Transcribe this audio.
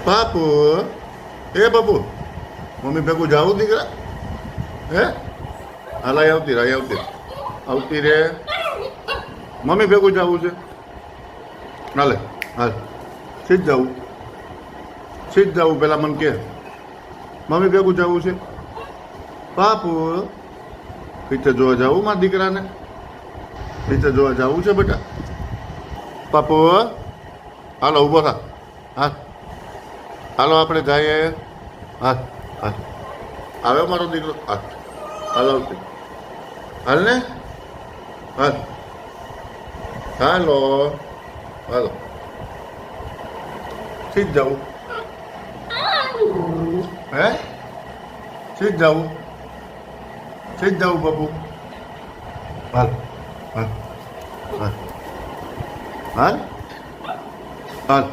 બાપુ એ બાપુ mummy ભેગું જાવું દીકરા હે હાલાય આવતી રાય આવતી રે મમ્મી ભેગું જવું છે હાલે હાલ સીધ જવું પેલા મને કે મમ્મી ભેગું જવું છે બાપુ પિક્ચર જોવા જવું મારા દીકરાને પિક્ચર જોવા જવું છે બેટા બાપુ હાલો ઊભો થા હા હાલો આપણે જઈએ હા હા આવે મારો દીકરો હા હાલો હાલ ને હાલ હાલો હાલો સીધ જવું હે સીધ જવું બાપુ હાલ હાલ હાલ હાલ હાલ